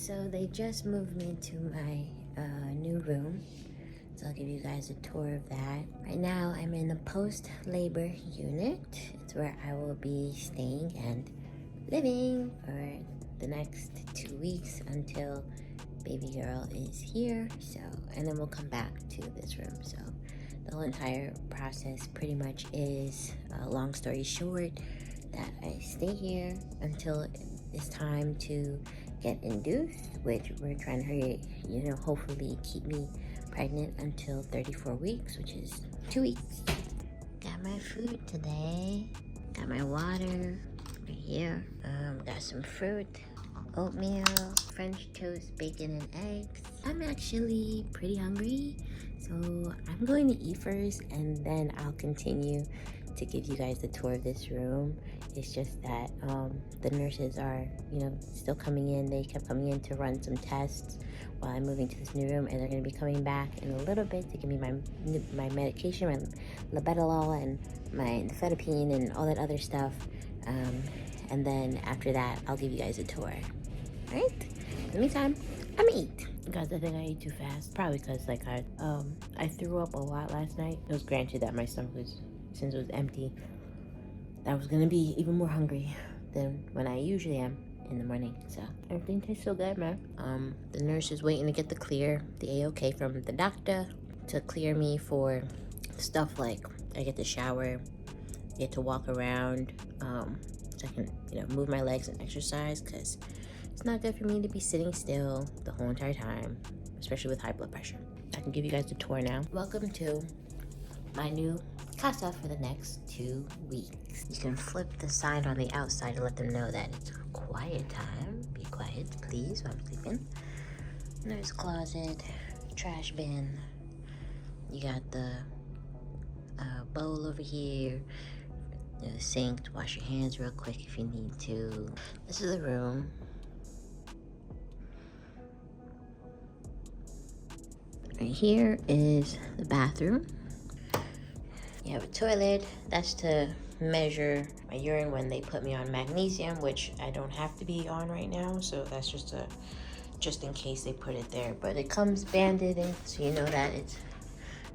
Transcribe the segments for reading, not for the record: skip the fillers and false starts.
So they just moved me to my new room. So I'll give you guys a tour of that. Right now I'm in the post-labor unit. It's where I will be staying and living for the next 2 weeks until baby girl is here. So, and then we'll come back to this room. So the whole entire process pretty much is, long story short, that I stay here until it's time to get induced, which we're trying to hurry, hopefully keep me pregnant until 34 weeks, which is 2 weeks. Got my food today. Got my water right here. Got some fruit, oatmeal, French toast, bacon, and eggs. I'm actually pretty hungry, so I'm going to eat first, and then I'll continue to give you guys the tour of this room. It's just that the nurses are, still coming in. They kept coming in to run some tests while I'm moving to this new room, and they're going to be coming back in a little bit to give me my medication, my labetalol, and my nifedipine, and all that other stuff. And then after that, I'll give you guys a tour. All right? In the meantime, I'm gonna eat. Guys, I think I ate too fast. Probably because I threw up a lot last night. It was granted that my stomach since it was empty, I was gonna be even more hungry than when I usually am in the morning. So everything tastes so good, man. The nurse is waiting to get the A-OK from the doctor to clear me for stuff like I get to shower, get to walk around, so I can, move my legs and exercise, because it's not good for me to be sitting still the whole entire time, especially with high blood pressure. I can give you guys the tour now. Welcome to my new casa for the next 2 weeks. You can flip the sign on the outside to let them know that it's quiet time. Be quiet, please, while I'm sleeping. There's a closet, trash bin. You got the bowl over here. There's a sink to wash your hands real quick if you need to. This is the room. Right here is the bathroom. You have a toilet. That's to measure my urine when they put me on magnesium, which I don't have to be on right now, so that's just in case they put it there. But it comes banded in, so you know that it's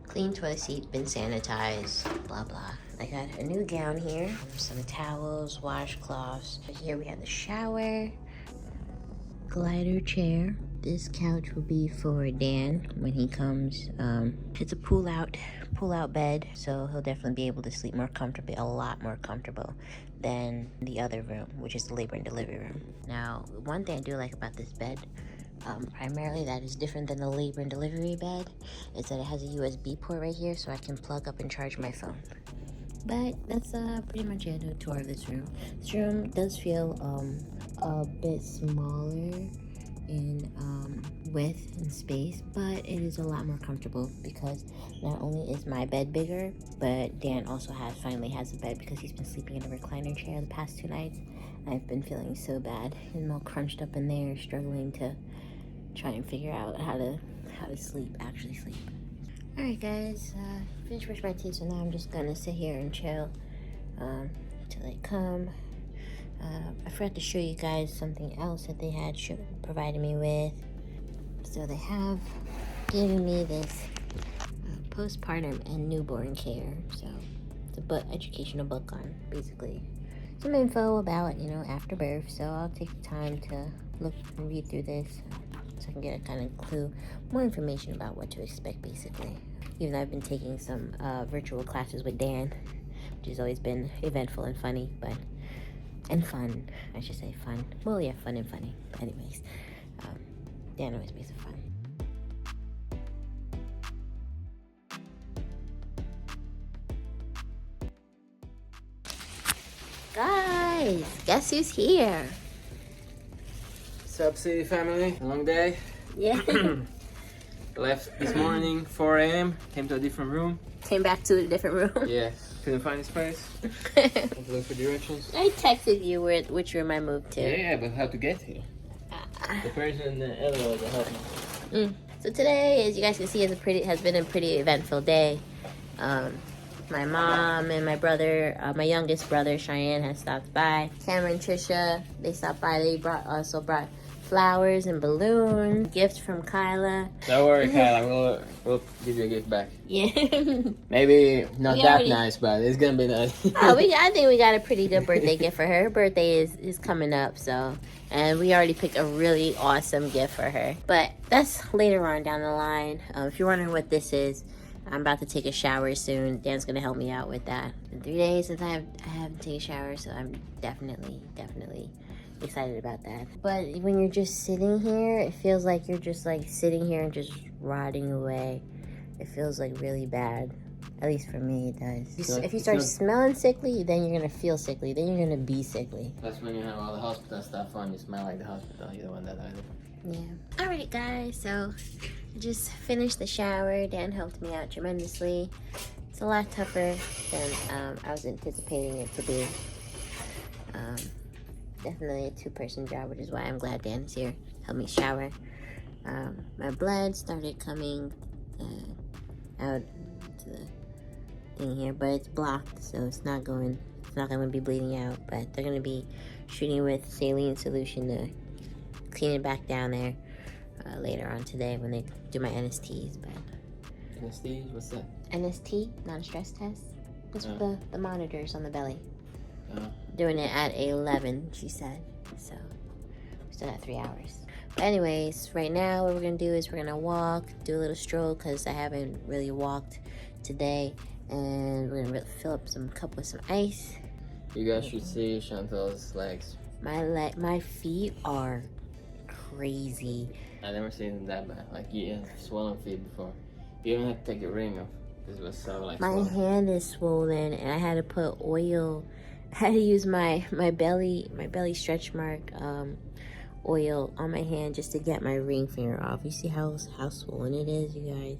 clean toilet seat, been sanitized, blah blah. I got a new gown here, some towels, washcloths. Here we have the shower, glider chair. This couch will be for Dan when he comes. It's a pull out bed, so he'll definitely be able to sleep more comfortably, a lot more comfortable than the other room, which is the labor and delivery room. Now, one thing I do like about this bed, primarily that is different than the labor and delivery bed, is that it has a USB port right here, so I can plug up and charge my phone. But that's pretty much it, a tour of this room. This room does feel a bit smaller in width and space, but it is a lot more comfortable, because not only is my bed bigger, but Dan also finally has a bed, because he's been sleeping in a recliner chair the past 2 nights. I've been feeling so bad. He's all crunched up in there, struggling to try and figure out how to actually sleep. Alright guys, finished brushing my teeth, so now I'm just gonna sit here and chill till they come. I forgot to show you guys something else that they had provided me with. So they have given me this postpartum and newborn care. So it's a educational book on basically some info about, after birth. So I'll take the time to look and read through this so I can get a kind of clue, more information about what to expect basically. Even though I've been taking some virtual classes with Dan, which has always been eventful and funny, and fun, I should say fun. Well, yeah, fun and funny. But anyways, Dan always makes it fun. Guys, guess who's here? What's up, City family? A long day. Yeah. Left this morning, 4 a.m. Came to a different room. Came back to a different room. Yeah, couldn't find a space. Had to look for directions. I texted you which room I moved to. Yeah, but how to get here? The person in the elevator helped me. So today, as you guys can see, has been a pretty eventful day. My mom and my brother, my youngest brother Cheyenne, has stopped by. Cameron and Trisha, they stopped by. They brought flowers and balloons. Gift from Kyla. Don't worry, Kyla. We'll give you a gift back. Yeah. Maybe not that nice, but it's gonna be nice. I think we got a pretty good birthday gift for her. Her birthday is coming up, so, and we already picked a really awesome gift for her. But that's later on down the line. If you're wondering what this is, I'm about to take a shower soon. Dan's gonna help me out with that. In 3 days since I haven't taken a shower, so I'm definitely excited about that. But when you're just sitting here, it feels like you're just like sitting here and just rotting away. It feels like really bad. At least for me, it does. If you start smelling sickly, then you're gonna feel sickly. Then you're gonna be sickly. That's when you have all the hospital stuff on. You smell like the hospital. You don't want that either. Yeah. Alright, guys. So I just finished the shower. Dan helped me out tremendously. It's a lot tougher than I was anticipating it to be. Definitely a two-person job, which is why I'm glad Dan's here. Help me shower. My blood started coming out to the thing here, but it's blocked, so it's not going to be bleeding out. But they're going to be shooting with saline solution to clean it back down there later on today when they do my NSTs. But NST? What's that? NST, non-stress test. That's for the monitors on the belly. Doing it at 11, she said. So we still got 3 hours. But anyways, right now what we're gonna do is we're gonna walk, do a little stroll because I haven't really walked today, and we're gonna fill up some cup with some ice. You guys should see Chantelle's legs. My feet are crazy. I never seen them that bad. Like you had swollen feet before. You even have to take a ring off. This was so like. My swollen. hand is swollen, and I had to put oil. I had to use my belly stretch mark oil on my hand just to get my ring finger off. You see how swollen it is, you guys?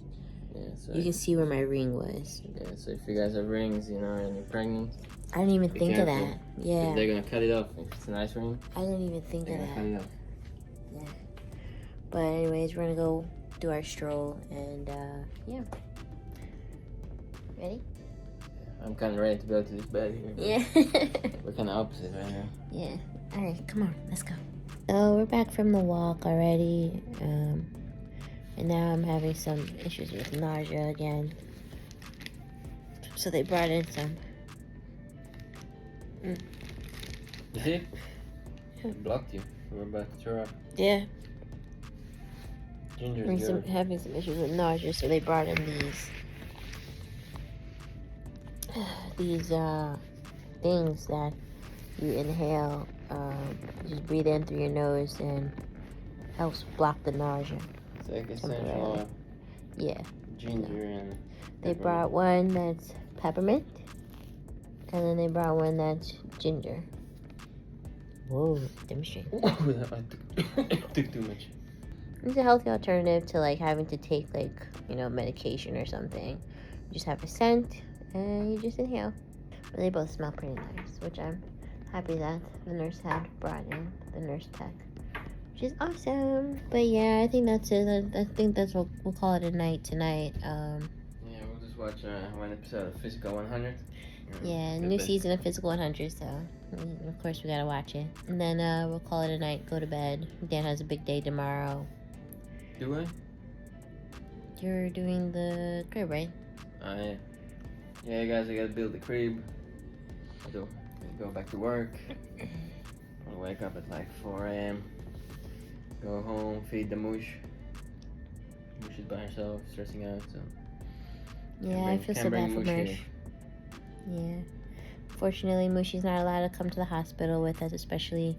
Yeah, so you can see where my ring was. Yeah, so if you guys have rings, you know, and you're pregnant, I didn't even think of that. Yeah. They're gonna cut it off if it's a nice ring. I didn't even think of that. Cut it off. Yeah. But anyways, we're gonna go do our stroll and yeah. Ready? I'm kind of ready to go to this bed here. Yeah. We're kind of opposite right now. Yeah. All right, come on, let's go. So we're back from the walk already, and now I'm having some issues with nausea again. So they brought in some. You see? It blocked you. We're about to throw up. Yeah. Ginger's Having some issues with nausea, so they brought in these things that you inhale. Just breathe in through your nose and helps block the nausea. It's like essential oil. Yeah. Ginger and they brought one that's peppermint, and then they brought one that's ginger. Whoa, demonstrate. I took too much. It's a healthy alternative to like having to take like, you know, medication or something. You just have a scent and you just inhale. But they both smell pretty nice, which I'm happy that the nurse had brought in, the nurse tech, which is awesome. But yeah, I think that's it. I think that's what we'll call it a night tonight. Yeah, we'll just watch one episode of Physical 100. Yeah, new season of Physical 100, so of course we gotta watch it. And then we'll call it a night, go to bed. Dan has a big day tomorrow. Do I? You're doing the crib, right? Yeah, guys, I gotta build the crib. Go back to work. I'll wake up at like 4 a.m. Go home, feed the mush. Mush is by herself, stressing out, so. Yeah, I feel so bad for Mush. Yeah. Fortunately, Mushi's not allowed to come to the hospital with us, especially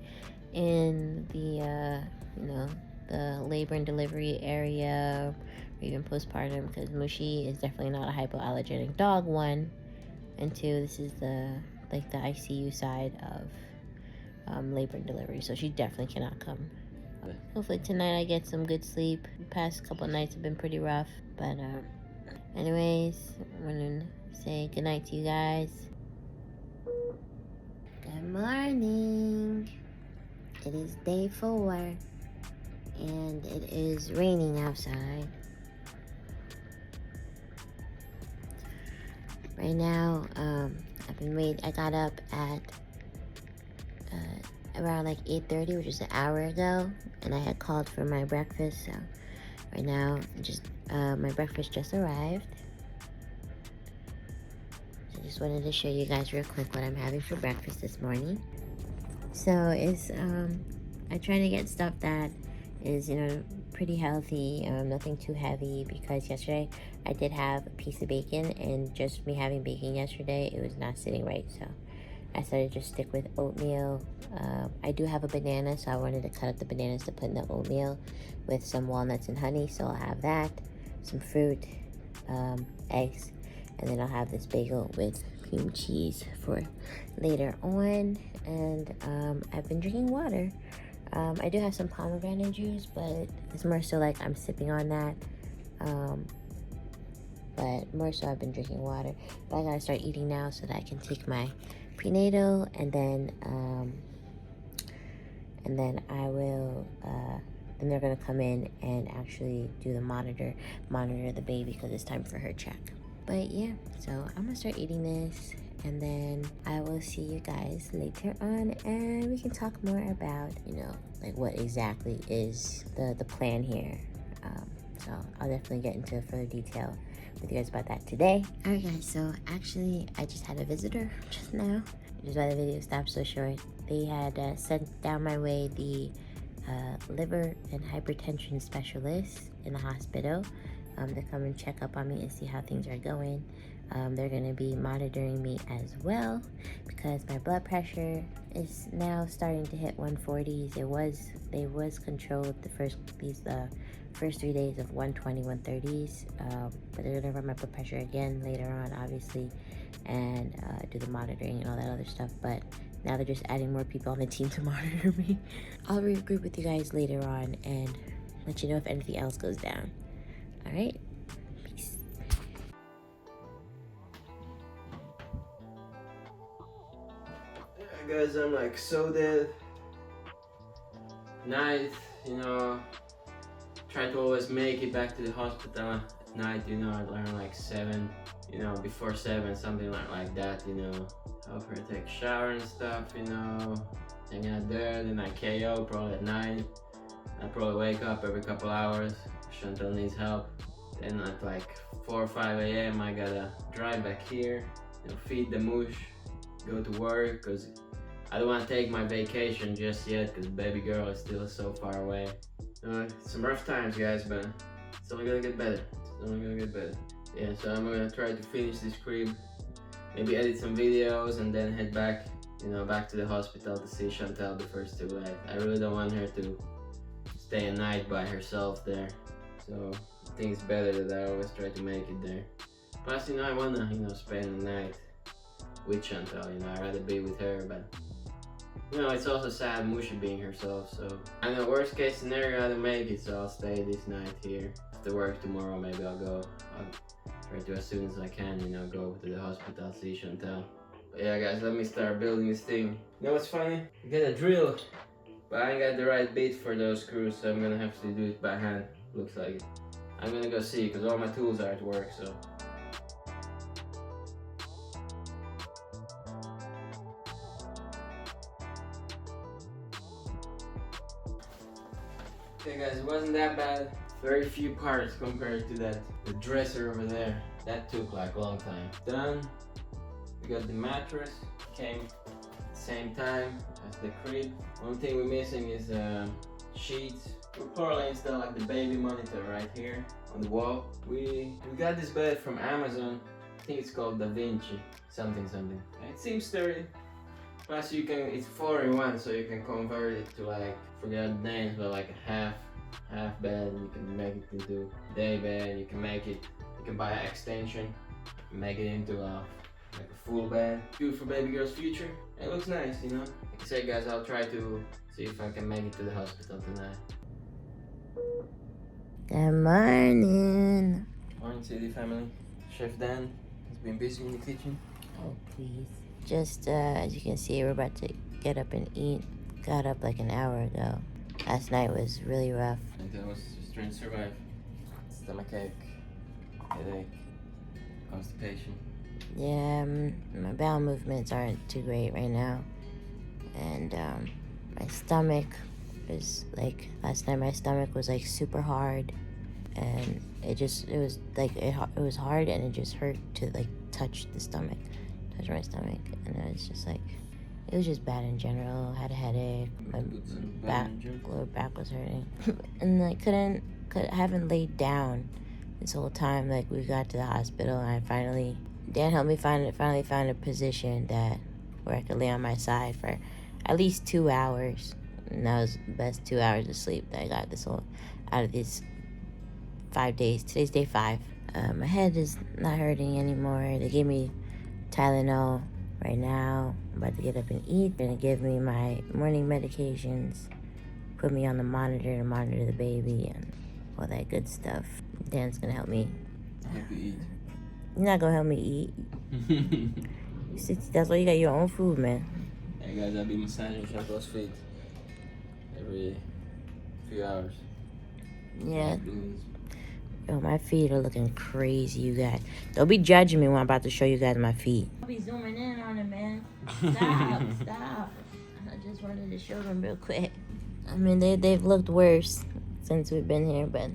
in the, you know, the labor and delivery area, or even postpartum, because Mushi is definitely not a hypoallergenic dog, one. And two, this is the ICU side of labor and delivery, so she definitely cannot come. Hopefully tonight I get some good sleep. The past couple nights have been pretty rough, but anyways, I'm gonna say goodnight to you guys. Good morning. It is day 4 and it is raining outside. Right now, I got up at around like 8:30, which is an hour ago, and I had called for my breakfast. So right now, my breakfast just arrived. So I just wanted to show you guys real quick what I'm having for breakfast this morning. So it's I try to get stuff that is, you know, pretty healthy, nothing too heavy, because yesterday I did have a piece of bacon, and just me having bacon yesterday, it was not sitting right. So I started to just stick with oatmeal. I do have a banana, so I wanted to cut up the bananas to put in the oatmeal with some walnuts and honey. So I'll have that, some fruit, eggs, and then I'll have this bagel with cream cheese for later on. And I've been drinking water. I do have some pomegranate juice, but it's more so like I'm sipping on that. But more so I've been drinking water. But I gotta start eating now so that I can take my prenatal, and then I will then they're gonna come in and actually do the monitor the baby, because it's time for her check. But yeah, so I'm gonna start eating this, and then I will see you guys later on, and we can talk more about, you know, like what exactly is the plan here. So I'll definitely get into further detail with you guys about that today. Alright guys, so actually I just had a visitor just now, which is why the video stopped so short. They had sent down my way the liver and hypertension specialist in the hospital to come and check up on me and see how things are going. They're going to be monitoring me as well, because my blood pressure is now starting to hit 140s. It was controlled these first 3 days of 120, 130s, but they're going to run my blood pressure again later on, obviously, and do the monitoring and all that other stuff. But now they're just adding more people on the team to monitor me. I'll regroup with you guys later on and let you know if anything else goes down. All right, peace. Yeah, guys, I'm like so dead. Night, you know, try to always make it back to the hospital at night, you know, I learn like 7, you know, before 7, something like that, you know. Help her take a shower and stuff, you know, hang out there, then I KO probably at 9. I probably wake up every couple hours. Chontelle needs help. Then at like 4 or 5 a.m. I gotta drive back here, you know, feed the moosh, go to work, because I don't want to take my vacation just yet, because baby girl is still so far away. Some rough times, guys, but it's only gonna get better. It's only gonna get better. Yeah, so I'm gonna try to finish this crib, maybe edit some videos, and then head back, you know, back to the hospital to see Chontelle the first 2 nights. I really don't want her to stay a night by herself there. So I think it's better that I always try to make it there. Plus, you know, I wanna, you know, spend the night with Chontelle, you know, I'd rather be with her, but you know, it's also sad Musha being herself, so I know worst case scenario I don't make it, so I'll stay this night here. After work tomorrow, maybe I'll try to, as soon as I can, you know, go to the hospital, see Chontelle. But yeah guys, let me start building this thing. You know what's funny? I get a drill, but I ain't got the right bit for those screws, so I'm gonna have to do it by hand, looks like it. I'm gonna go see, because all my tools are at work, so. Okay guys, it wasn't that bad. Very few parts compared to the dresser over there. That took like a long time. Done. We got the mattress, came at the same time as the crib. Only thing we're missing is sheets. We'll probably install like the baby monitor right here on the wall. We got this bed from Amazon. I think it's called Da Vinci, something. It seems sturdy. Plus it's 4-in-1, so you can convert it to like, forget the names, but like a half bed. You can make it into day bed. You can buy an extension, make it into like a full bed. Good for baby girl's future. It looks nice, you know. Like I said guys, I'll try to see if I can make it to the hospital tonight. Good morning. Morning city family. Chef Dan has been busy in the kitchen. Oh please. Just as you can see, we're about to get up and eat. Got up like an hour ago. Last night was really rough. And I was just trying to survive. Stomachache, headache, constipation. Yeah, my bowel movements aren't too great right now. And My stomach is like, last night my stomach was like super hard, and it was like, it was hard, and it just hurt to like touch my stomach, and it was just like, it was just bad in general. I had a headache, my lower back was hurting, and I haven't laid down this whole time. Like, we got to the hospital, and Dan helped me finally find a position where I could lay on my side for at least 2 hours. And that was the best 2 hours of sleep that I got out of these 5 days. Today's day 5. My head is not hurting anymore. They gave me Tylenol right now. I'm about to get up and eat. They're gonna give me my morning medications, put me on the monitor to monitor the baby and all that good stuff. Dan's gonna help me. Help you eat. You're not gonna help me eat. That's why you got your own food, man. Hey guys, I'll be massaging Chontelle's feet every few hours. Yeah. Yo, my feet are looking crazy, you guys. Don't be judging me when I'm about to show you guys my feet. I'll be zooming in on it, man. Stop. I just wanted to show them real quick. I mean, they've looked worse since we've been here, but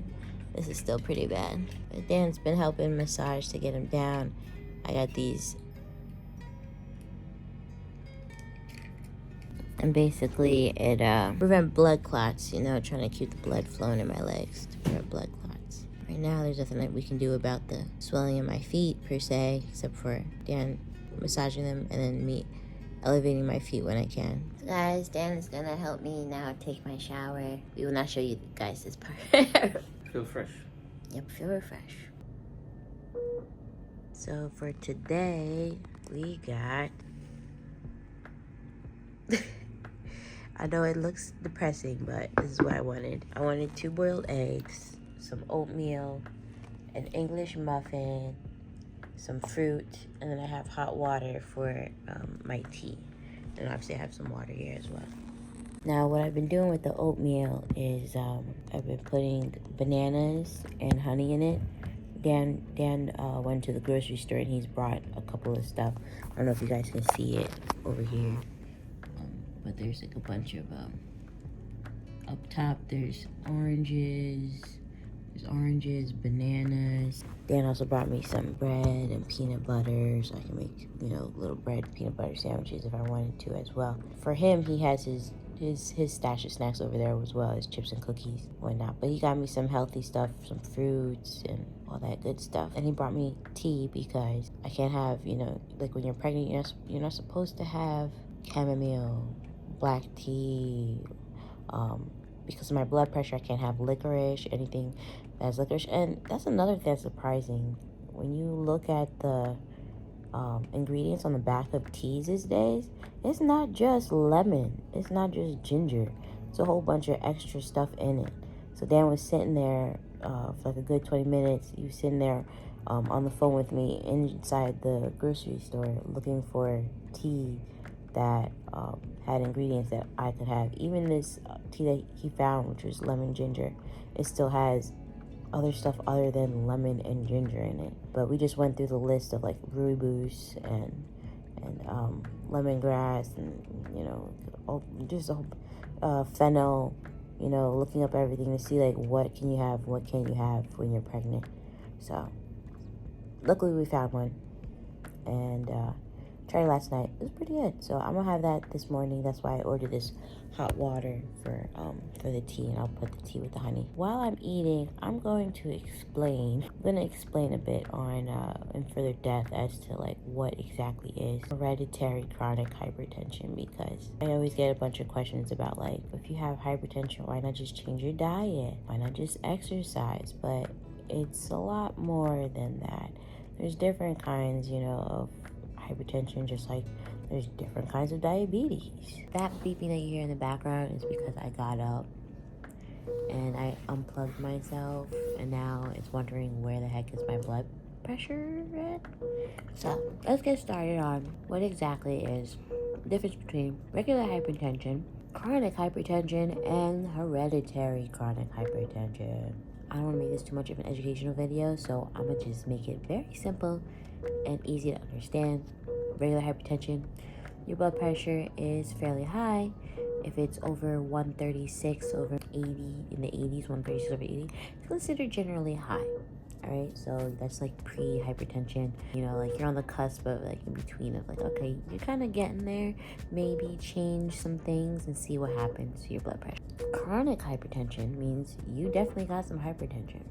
this is still pretty bad. But Dan's been helping massage to get him down. I got these. And basically, it prevent blood clots, trying to keep the blood flowing in my legs to prevent blood clots. Right now, there's nothing that we can do about the swelling in my feet, per se, except for Dan massaging them and then me elevating my feet when I can. So guys, Dan is gonna help me now take my shower. We will not show you guys this part. Feel fresh. Yep, feel refreshed. So for today, we got... I know it looks depressing, but this is what I wanted. I wanted 2 boiled eggs, some oatmeal, an English muffin, some fruit, and then I have hot water for my tea. And obviously I have some water here as well. Now what I've been doing with the oatmeal is I've been putting bananas and honey in it. Dan went to the grocery store and he's brought a couple of stuff. I don't know if you guys can see it over here. But there's like a bunch of, up top there's oranges, bananas. Dan also brought me some bread and peanut butter so I can make, little bread peanut butter sandwiches if I wanted to as well. For him, he has his stash of snacks over there as well, his chips and cookies, whatnot. But he got me some healthy stuff, some fruits and all that good stuff. And he brought me tea because I can't have, like when you're pregnant, you're not supposed to have chamomile, black tea, because of my blood pressure. I can't have licorice, anything that has licorice. And that's another thing that's surprising. When you look at the ingredients on the back of teas these days, it's not just lemon, it's not just ginger, it's a whole bunch of extra stuff in it. So Dan was sitting there for like a good 20 minutes. He was sitting there on the phone with me inside the grocery store looking for tea that had ingredients that I could have. Even this tea that he found, which was lemon ginger, it still has other stuff other than lemon and ginger in it. But we just went through the list of like rooibos and lemongrass and just a whole fennel, looking up everything to see like what can you have when you're pregnant. So luckily we found one, and tried it last night. It was pretty good. So I'm gonna have that this morning. That's why I ordered this hot water for the tea, and I'll put the tea with the honey. While I'm eating, I'm going to explain a bit on in further depth as to like what exactly is hereditary chronic hypertension, because I always get a bunch of questions about like, if you have hypertension, why not just change your diet? Why not just exercise? But it's a lot more than that. There's different kinds, of hypertension, just like there's different kinds of diabetes. That beeping that you hear in the background is because I got up and I unplugged myself, and now it's wondering where the heck is my blood pressure at. So let's get started on what exactly is the difference between regular hypertension, chronic hypertension, and hereditary chronic hypertension. I don't want to make this too much of an educational video, so I'm gonna just make it very simple and easy to understand. Regular hypertension, your blood pressure is fairly high, If it's over 136 over 80, in the 80s, 136 over 80, it's considered generally high. All right, so that's like pre-hypertension. You know, like you're on the cusp of like in between of like, okay, you're kind of getting there. Maybe change some things and see what happens to your blood pressure. Chronic hypertension means you definitely got some hypertension.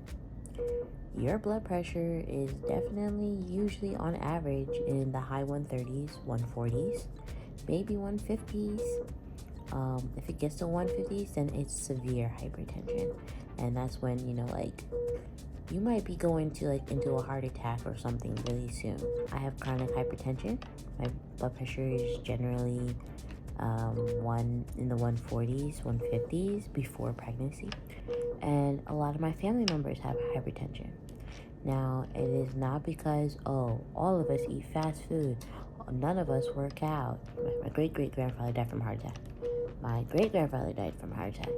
Your blood pressure is definitely usually on average in the high 130s, 140s, maybe 150s. If it gets to 150s, then it's severe hypertension, and that's when, you know, like you might be going to like into a heart attack or something really soon. I have chronic hypertension. My blood pressure is generally one in the 140s, 150s before pregnancy, and a lot of my family members have hypertension. Now, it is not because, oh, all of us eat fast food, none of us work out. My great-great-grandfather died from a heart attack. My great-grandfather died from a heart attack.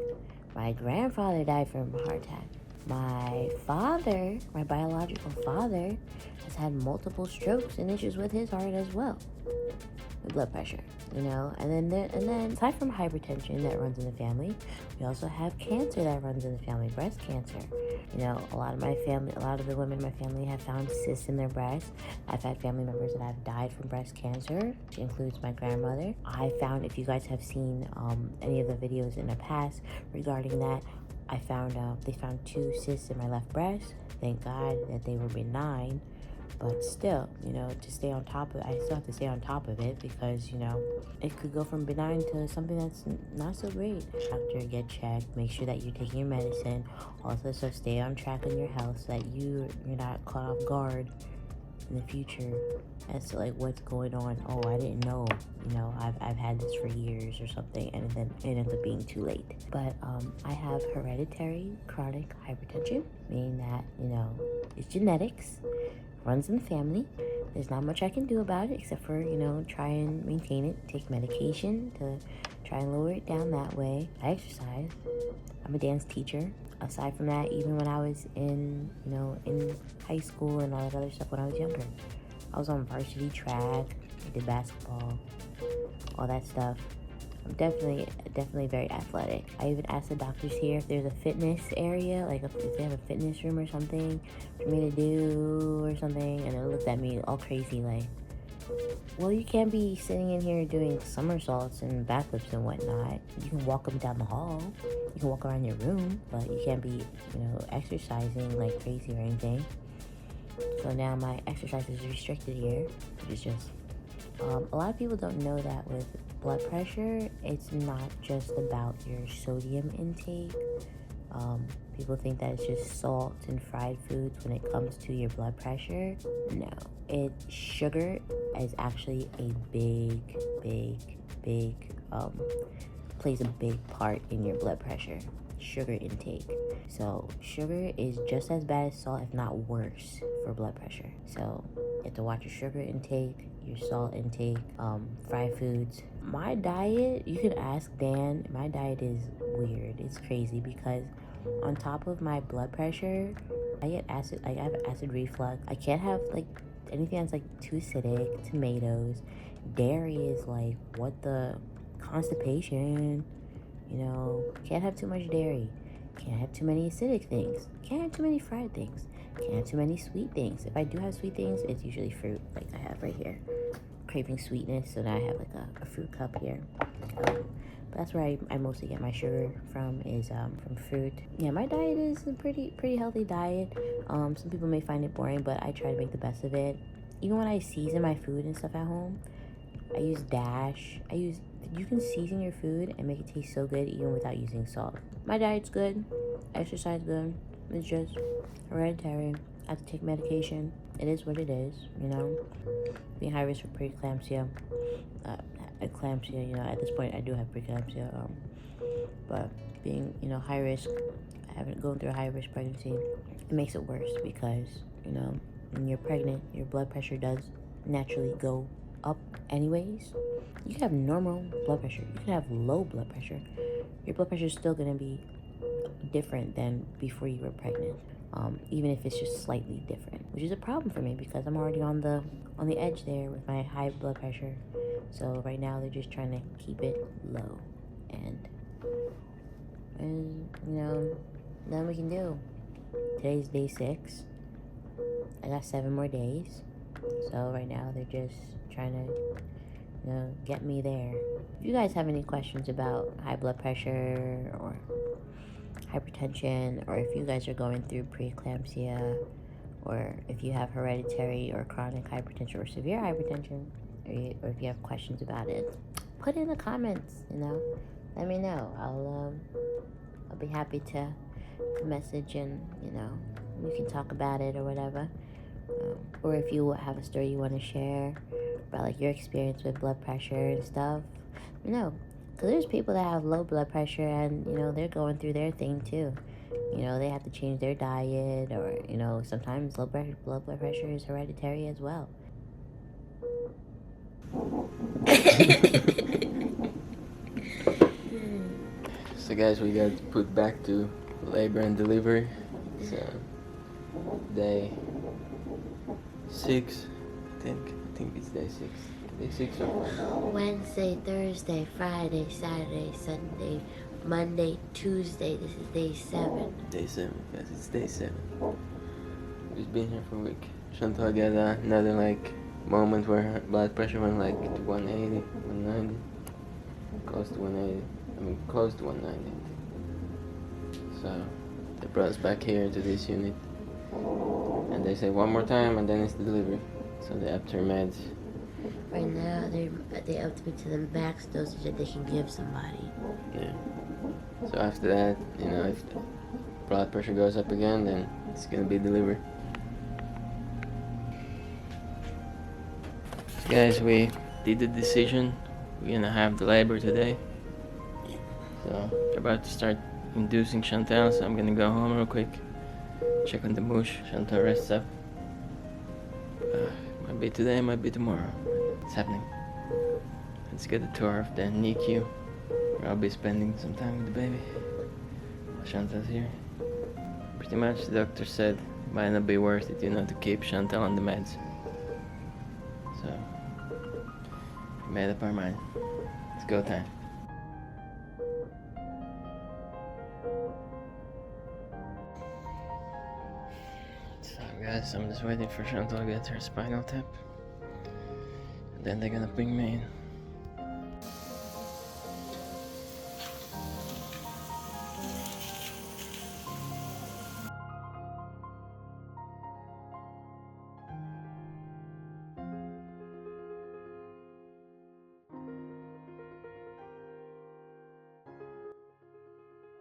My grandfather died from a heart attack. My father, my biological father, has had multiple strokes and issues with his heart as well. With blood pressure, you know, and then aside from hypertension that runs in the family, we also have cancer that runs in the family, breast cancer. You know, a lot of the women in my family have found cysts in their breasts. I've had family members that have died from breast cancer, which includes my grandmother. I found, if you guys have seen any of the videos in the past regarding that, they found 2 cysts in my left breast. Thank God that they were benign. But still, you know, to stay on top of it, I still have to stay on top of it because, you know, it could go from benign to something that's not so great. Doctor, get checked, make sure that you're taking your medicine. Also, so stay on track on your health so that you're not caught off guard in the future as to like what's going on. Oh, I didn't know, you know, I've had this for years or something, and then it ends up being too late. But I have hereditary chronic hypertension, meaning that, you know, it's genetics, runs in the family. There's not much I can do about it except for, you know, try and maintain it, take medication to try and lower it down that way. I exercise. I'm a dance teacher. Aside from that, even when I was in high school and all that other stuff when I was younger, I was on varsity track, I did basketball, all that stuff. I'm definitely very athletic. I even asked the doctors here if there's a fitness area, like if they have a fitness room or something for me to do or something, and they looked at me all crazy like, well, you can't be sitting in here doing somersaults and backflips and whatnot. You can walk up and down the hall, you can walk around your room, but you can't be, you know, exercising like crazy or anything. So now my exercise is restricted here, which is just a lot of people don't know that with blood pressure, it's not just about your sodium intake. People think that it's just salt and fried foods when it comes to your blood pressure. No, sugar is actually a plays a big part in your blood pressure. Sugar intake. So sugar is just as bad as salt, if not worse, for blood pressure. So you have to watch your sugar intake, your salt intake, fried foods. My diet, you can ask Dan, my diet is weird. It's crazy because on top of my blood pressure, I have acid reflux. I can't have like anything that's like too acidic, tomatoes. Dairy is like, what the, constipation, you know, can't have too much dairy. Can't have too many acidic things. Can't have too many fried things. Can't have too many sweet things. If I do have sweet things, it's usually fruit, like I have right here. Craving sweetness, so now I have like a fruit cup here. But that's where I mostly get my sugar from, is from fruit. Yeah, my diet is a pretty healthy diet. Some people may find it boring, but I try to make the best of it. Even when I season my food and stuff at home, I use Dash. You can season your food and make it taste so good even without using salt. My diet's good, exercise good. It's just hereditary. I have to take medication. It is what it is, you know. Being high risk for preeclampsia, eclampsia, you know, at this point I do have preeclampsia, but being, you know, high risk, going through a high risk pregnancy, it makes it worse because, you know, when you're pregnant, your blood pressure does naturally go up anyways. You can have normal blood pressure, you can have low blood pressure. Your blood pressure is still going to be different than before you were pregnant, even if it's just slightly different, which is a problem for me because I'm already on the edge there with my high blood pressure. So right now they're just trying to keep it low, and you know, nothing we can do. Today's day 6. I got 7 more days. So right now they're just trying to, you know, get me there. If you guys have any questions about high blood pressure or hypertension, or if you guys are going through preeclampsia, or if you have hereditary or chronic hypertension or severe hypertension, or if you have questions about it, put in the comments, you know. Let me know. I'll be happy to message, and you know, we can talk about it or whatever. Or if you have a story you want to share about like your experience with blood pressure and stuff, you know, because there's people that have low blood pressure and you know they're going through their thing too. You know, they have to change their diet, or you know, sometimes low blood pressure is hereditary as well. So guys, we got put back to labor and delivery. So day 6, I think it's day 6. Day 6 or 5? Wednesday, Thursday, Friday, Saturday, Sunday, Monday, Tuesday. This is day 7. Day 7, guys. It's day 7. We've been here for a week. Chontelle got another like moment where her blood pressure went like to 180, 190, close to 180. I mean, close to 190. So they brought us back here to this unit, and they say one more time, and then it's the delivery. So they upped her meds. Right now, they upped me to the max dosage that they can give somebody. Yeah. So after that, you know, if the blood pressure goes up again, then it's gonna be delivered. So guys, we did the decision. We're gonna have the labor today. So we're about to start inducing Chontelle, so I'm gonna go home real quick, check on the moosh. Chontelle rests up. Might be today, might be tomorrow. It's happening. Let's get a tour of the NICU, where I'll be spending some time with the baby while Chontelle's here. Pretty much the doctor said it might not be worth it, you know, to keep Chontelle on the meds. So we made up our mind. It's go time. So guys, I'm just waiting for Chontelle to get her spinal tap. And then they're gonna bring me in.